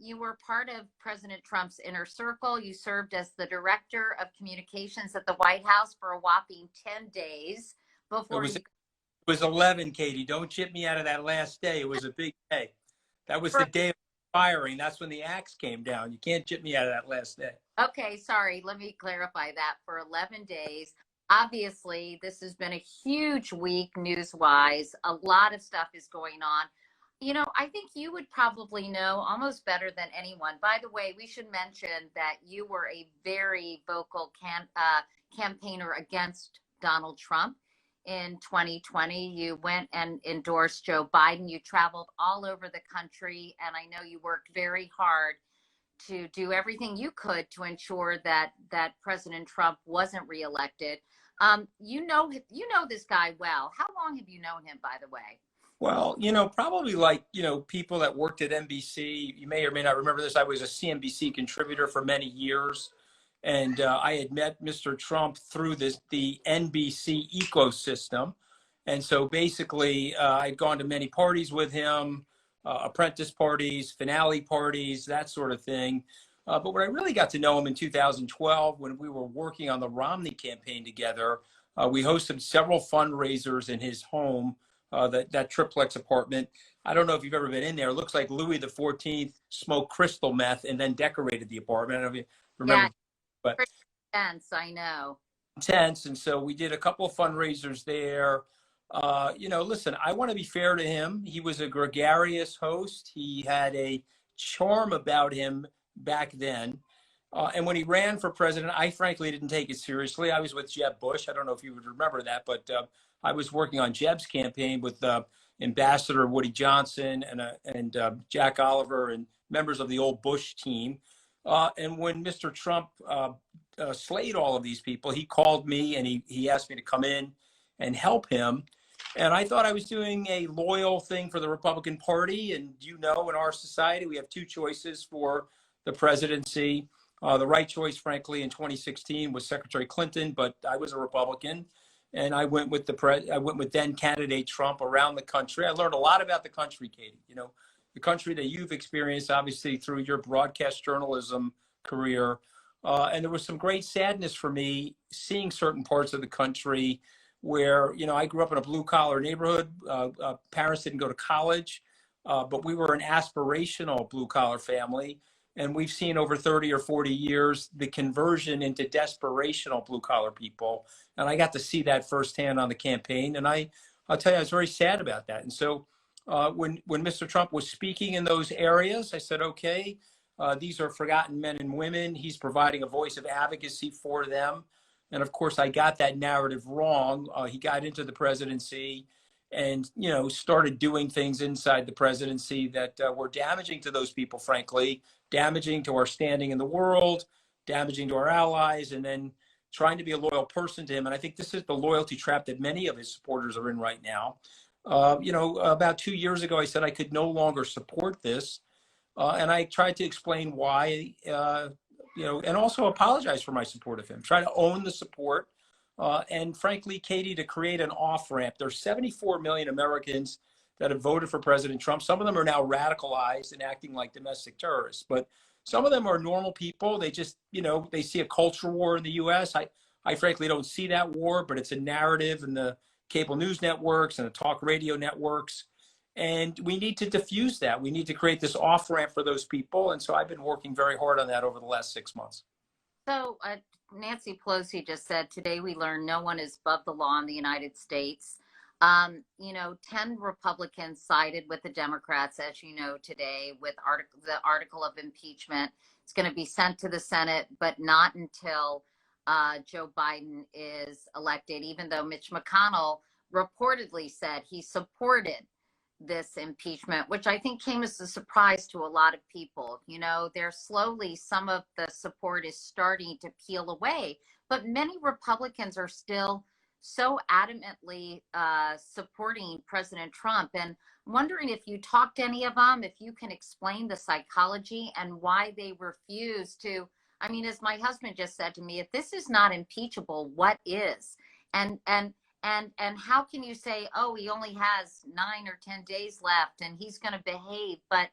you were part of President Trump's inner circle. You served as the director of communications at the White House for a whopping 10 days before It was 11, Katie. Don't chip me out of that last day. It was a big day. That was the day of firing. That's when the axe came down. You can't chip me out of that last day. Okay, sorry. Let me clarify that. For 11 days. Obviously, this has been a huge week news-wise. A lot of stuff is going on. You know, I think you would probably know almost better than anyone. By the way, we should mention that you were a very vocal campaigner against Donald Trump in 2020. You went and endorsed Joe Biden. You traveled all over the country, and I know you worked very hard to do everything you could to ensure that President Trump wasn't reelected. You know this guy well. How long have you known him, by the way? Well, probably like, people that worked at NBC, you may or may not remember this. I was a CNBC contributor for many years. And I had met Mr. Trump through the NBC ecosystem. And so basically, I'd gone to many parties with him, apprentice parties, finale parties, that sort of thing. But when I really got to know him in 2012, when we were working on the Romney campaign together, we hosted several fundraisers in his home, that triplex apartment. I don't know if you've ever been in there. It looks like Louis XIV smoked crystal meth and then decorated the apartment. I don't know if you remember. Yeah, but pretty intense, I know. Intense. And so we did a couple of fundraisers there. Listen, I want to be fair to him. He was a gregarious host. He had a charm about him back then. And when he ran for president, I frankly didn't take it seriously. I was with Jeb Bush. I don't know if you would remember that, but I was working on Jeb's campaign with Ambassador Woody Johnson and Jack Oliver and members of the old Bush team. And when Mr. Trump slayed all of these people, he called me and he asked me to come in and help him. And I thought I was doing a loyal thing for the Republican Party. And in our society, we have two choices for the presidency. The right choice, frankly, in 2016 was Secretary Clinton, but I was a Republican. And I went with then candidate Trump around the country. I learned a lot about the country, Katie. The country that you've experienced, obviously, through your broadcast journalism career. And there was some great sadness for me seeing certain parts of the country where, I grew up in a blue-collar neighborhood. Parents didn't go to college, but we were an aspirational blue-collar family. And we've seen over 30 or 40 years the conversion into desperational blue-collar people. And I got to see that firsthand on the campaign. And I'll tell you, I was very sad about that. And so when Mr. Trump was speaking in those areas, I said, okay, these are forgotten men and women. He's providing a voice of advocacy for them. And of course, I got that narrative wrong. He got into the presidency and, started doing things inside the presidency that were damaging to those people, frankly, damaging to our standing in the world, damaging to our allies, and then trying to be a loyal person to him. And I think this is the loyalty trap that many of his supporters are in right now. About 2 years ago, I said I could no longer support this. And I tried to explain why, and also apologize for my support of him, try to own the support. And frankly, Katie, to create an off-ramp. There's 74 million Americans that have voted for President Trump. Some of them are now radicalized and acting like domestic terrorists, but some of them are normal people. They just, they see a culture war in the U.S. I frankly don't see that war, but it's a narrative in the cable news networks and the talk radio networks. And we need to diffuse that. We need to create this off-ramp for those people. And so I've been working very hard on that over the last 6 months. So Nancy Pelosi just said, today we learned no one is above the law in the United States. 10 Republicans sided with the Democrats, as you know, today with the article of impeachment. It's going to be sent to the Senate, but not until Joe Biden is elected, even though Mitch McConnell reportedly said he supported this impeachment, which I think came as a surprise to a lot of people. There's slowly some of the support is starting to peel away, but many Republicans are still so adamantly supporting President Trump. And I'm wondering if you talked to any of them, if you can explain the psychology and why they refuse to. I mean, as my husband just said to me, if this is not impeachable, what is? And how can you say, oh, he only has 9 or 10 days left and he's going to behave? But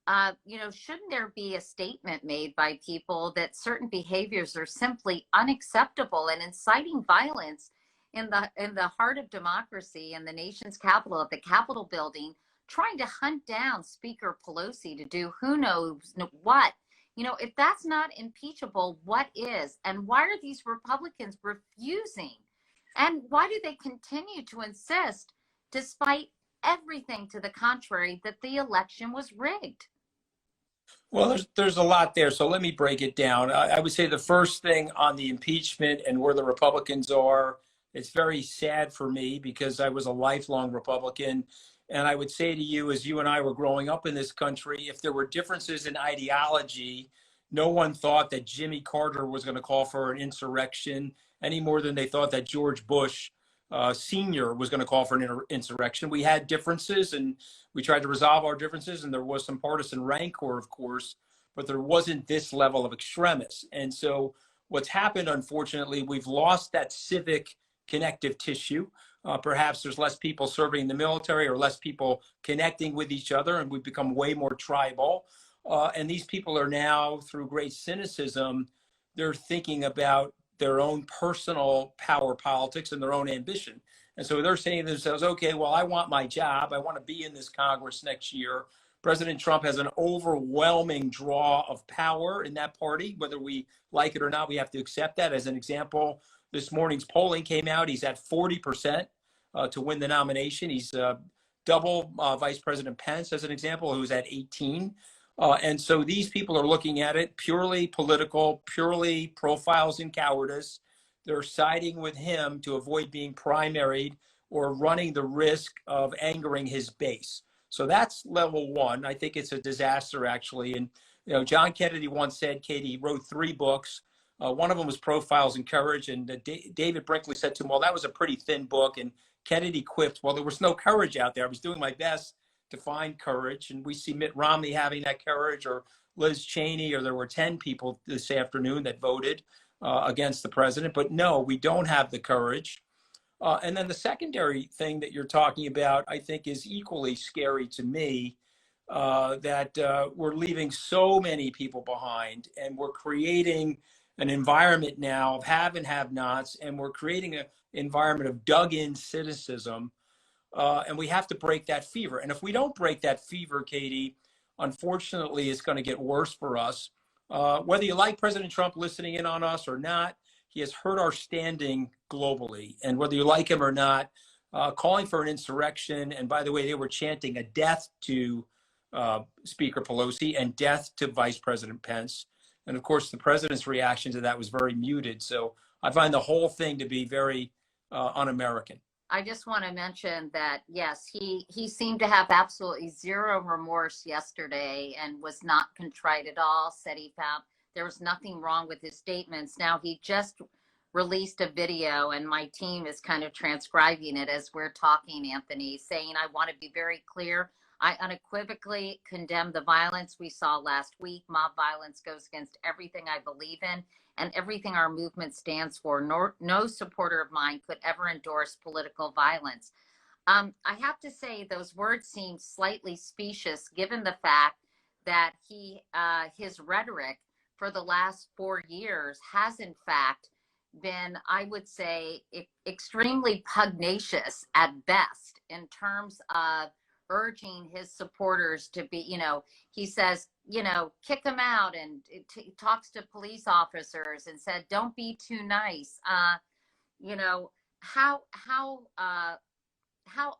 shouldn't there be a statement made by people that certain behaviors are simply unacceptable and inciting violence in the heart of democracy in the nation's capital, at the Capitol building, trying to hunt down Speaker Pelosi to do who knows what? If that's not impeachable, what is? And why are these Republicans refusing? And why do they continue to insist, despite everything to the contrary, that the election was rigged? Well, there's a lot there. So let me break it down. I would say the first thing on the impeachment and where the Republicans are, it's very sad for me because I was a lifelong Republican. And I would say to you, as you and I were growing up in this country, if there were differences in ideology, no one thought that Jimmy Carter was going to call for an insurrection any more than they thought that George Bush Sr. was going to call for an insurrection. We had differences, and we tried to resolve our differences, and there was some partisan rancor, of course, but there wasn't this level of extremis. And so what's happened, unfortunately, we've lost that civic connective tissue. Perhaps there's less people serving in the military or less people connecting with each other, and we've become way more tribal. And these people are now, through great cynicism, they're thinking about their own personal power politics and their own ambition. And so they're saying to themselves, okay, well, I want my job. I want to be in this Congress next year. President Trump has an overwhelming draw of power in that party. Whether we like it or not, we have to accept that. As an example, this morning's polling came out. He's at 40% to win the nomination. He's double Vice President Pence, as an example, who's at 18. And so these people are looking at it purely political, purely profiles in cowardice. They're siding with him to avoid being primaried or running the risk of angering his base. So that's level one. I think it's a disaster, actually. And, John Kennedy once said, Katie, he wrote 3 books. One of them was Profiles in Courage. And David Brinkley said to him, well, that was a pretty thin book. And Kennedy quipped, well, there was no courage out there. I was doing my best to find courage. And we see Mitt Romney having that courage, or Liz Cheney, or there were 10 people this afternoon that voted against the president. But no, we don't have the courage. And then the secondary thing that you're talking about, I think, is equally scary to me, that we're leaving so many people behind, and we're creating an environment now of have and have nots, and we're creating an environment of dug-in cynicism. And we have to break that fever. And if we don't break that fever, Katie, unfortunately, it's going to get worse for us. Whether you like President Trump listening in on us or not, he has hurt our standing globally. And whether you like him or not, calling for an insurrection, and by the way, they were chanting a death to Speaker Pelosi and death to Vice President Pence. And of course, the president's reaction to that was very muted. So I find the whole thing to be very un-American. I just want to mention that, yes, he seemed to have absolutely zero remorse yesterday and was not contrite at all, said he found there was nothing wrong with his statements. Now, he just released a video, and my team is kind of transcribing it as we're talking, Anthony, saying, I want to be very clear. I unequivocally condemn the violence we saw last week. Mob violence goes against everything I believe in and everything our movement stands for. No supporter of mine could ever endorse political violence. I have to say those words seem slightly specious, given the fact that his rhetoric for the last 4 years has in fact been, I would say, extremely pugnacious at best in terms of urging his supporters to be, he says, kick them out, and talks to police officers and said, don't be too nice. How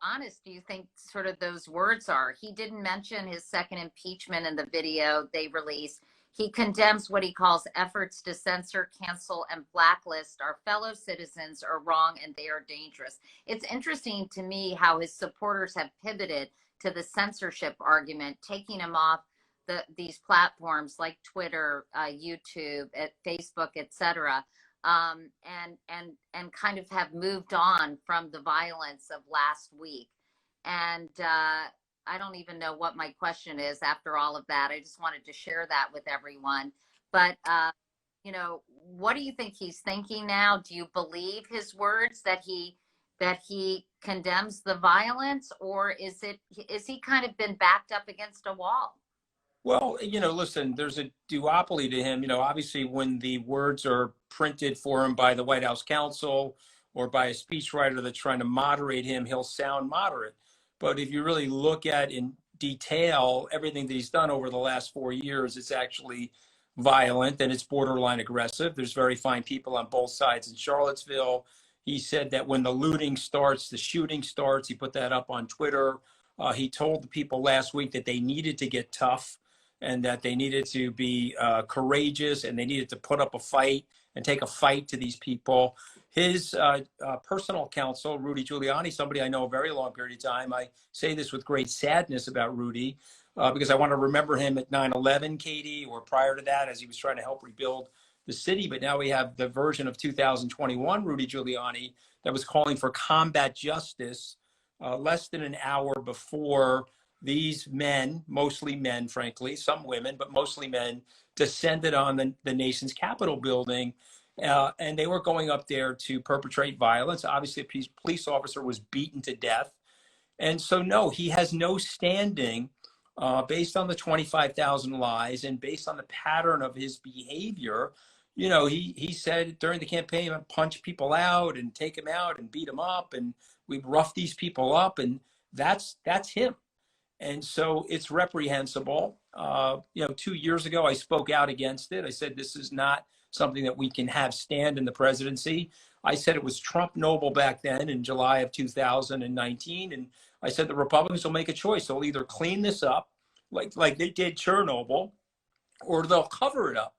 honest do you think sort of those words are? He didn't mention his second impeachment in the video they released. He condemns what he calls efforts to censor, cancel, and blacklist our fellow citizens are wrong and they are dangerous. It's interesting to me how his supporters have pivoted to the censorship argument, taking him off these platforms like Twitter, YouTube, Facebook, etc., and kind of have moved on from the violence of last week. And I don't even know what my question is after all of that. I just wanted to share that with everyone. But, what do you think he's thinking now? Do you believe his words that he condemns the violence, or is he kind of been backed up against a wall? Well, listen, there's a duopoly to him. Obviously, when the words are printed for him by the White House counsel or by a speechwriter that's trying to moderate him, he'll sound moderate. But if you really look at in detail everything that he's done over the last 4 years, it's actually violent and it's borderline aggressive. There's very fine people on both sides in Charlottesville. He said that when the looting starts, the shooting starts. He put that up on Twitter. He told the people last week that they needed to get tough and that they needed to be courageous and they needed to put up a fight and take a fight to these people. His personal counsel, Rudy Giuliani, somebody I know a very long period of time. I say this with great sadness about Rudy because I want to remember him at 9/11, Katie, or prior to that as he was trying to help rebuild the city. But now we have the version of 2021, Rudy Giuliani, that was calling for combat justice less than an hour before these men, mostly men, frankly, some women, but mostly men, descended on the nation's Capitol building. And they were going up there to perpetrate violence. Obviously, a police officer was beaten to death. And so, no, he has no standing based on the 25,000 lies and based on the pattern of his behavior. He said during the campaign, I'd punch people out and take them out and beat them up. And we'd rough these people up. And that's him. And so it's reprehensible. 2 years ago, I spoke out against it. I said, this is not something that we can have stand in the presidency. I said it was Trump Noble back then in July of 2019. And I said, the Republicans will make a choice. They'll either clean this up like they did Chernobyl, or they'll cover it up.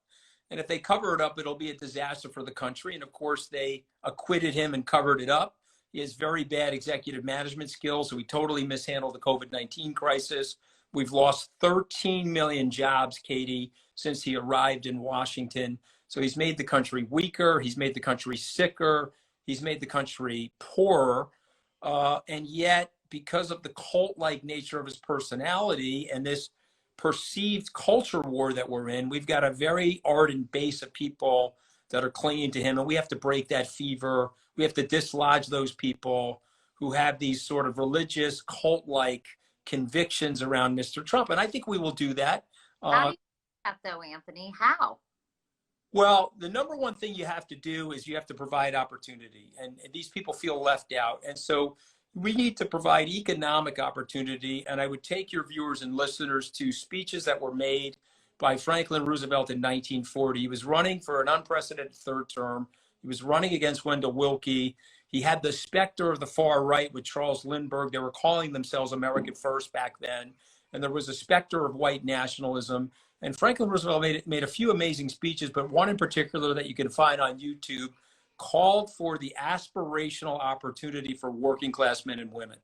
And if they cover it up, it'll be a disaster for the country. And of course, they acquitted him and covered it up. He has very bad executive management skills, so he totally mishandled the COVID-19 crisis. We've lost 13 million jobs, Katie, since he arrived in Washington. So he's made the country weaker. He's made the country sicker. He's made the country poorer. And yet, because of the cult-like nature of his personality and this perceived culture war that we're in, we've got a very ardent base of people that are clinging to him, and we have to break that fever. We have to dislodge those people who have these sort of religious, cult-like convictions around Mr. Trump, and I think we will do that. How do you do that, though, Anthony? How? Well, the number one thing you have to do is you have to provide opportunity, and these people feel left out, and so we need to provide economic opportunity. And I would take your viewers and listeners to speeches that were made by Franklin Roosevelt in 1940. He was running for an unprecedented third term. He was running against Wendell Willkie. He had the specter of the far right with Charles Lindbergh. They were calling themselves American First back then. And there was a specter of white nationalism. And Franklin Roosevelt made a few amazing speeches, but one in particular that you can find on YouTube called for the aspirational opportunity for working class men and women.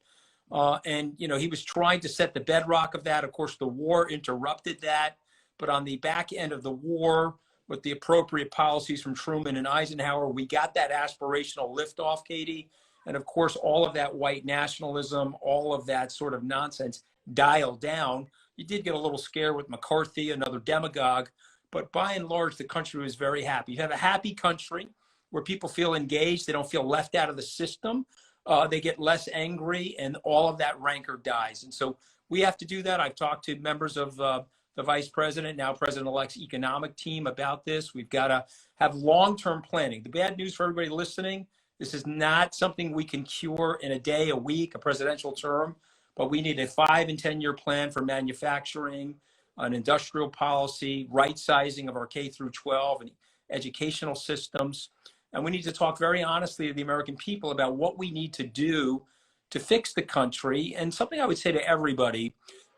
And he was trying to set the bedrock of that. Of course, the war interrupted that. But on the back end of the war, with the appropriate policies from Truman and Eisenhower, we got that aspirational liftoff, Katie. And of course, all of that white nationalism, all of that sort of nonsense dialed down. You did get a little scared with McCarthy, another demagogue. But by and large, the country was very happy. You have a happy country where people feel engaged. They don't feel left out of the system. They get less angry, and all of that rancor dies. And so we have to do that. I've talked to members of the vice president, now president-elect's economic team about this. We've got to have long-term planning. The bad news for everybody listening, this is not something we can cure in a day, a week, a presidential term, but we need a 5 and 10-year plan for manufacturing, an industrial policy, right sizing of our K through 12 and educational systems. And we need to talk very honestly to the American people about what we need to do to fix the country. And something I would say to everybody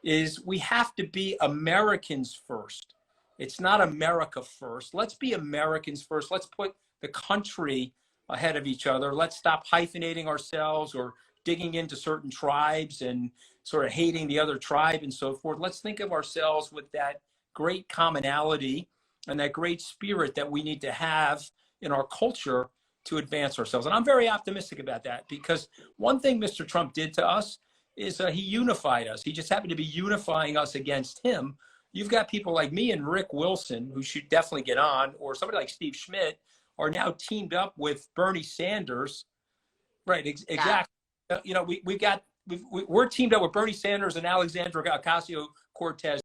is we have to be Americans first. It's not America first. Let's be Americans first. Let's put the country ahead of each other. Let's stop hyphenating ourselves or digging into certain tribes and sort of hating the other tribe and so forth. Let's think of ourselves with that great commonality and that great spirit that we need to have in our culture to advance ourselves. And I'm very optimistic about that, because one thing Mr. Trump did to us is he unified us. He just happened to be unifying us against him. You've got people like me and Rick Wilson, who should definitely get on, or somebody like Steve Schmidt, are now teamed up with Bernie Sanders. Right, exactly. You know, we're teamed up with Bernie Sanders and Alexandria Ocasio-Cortez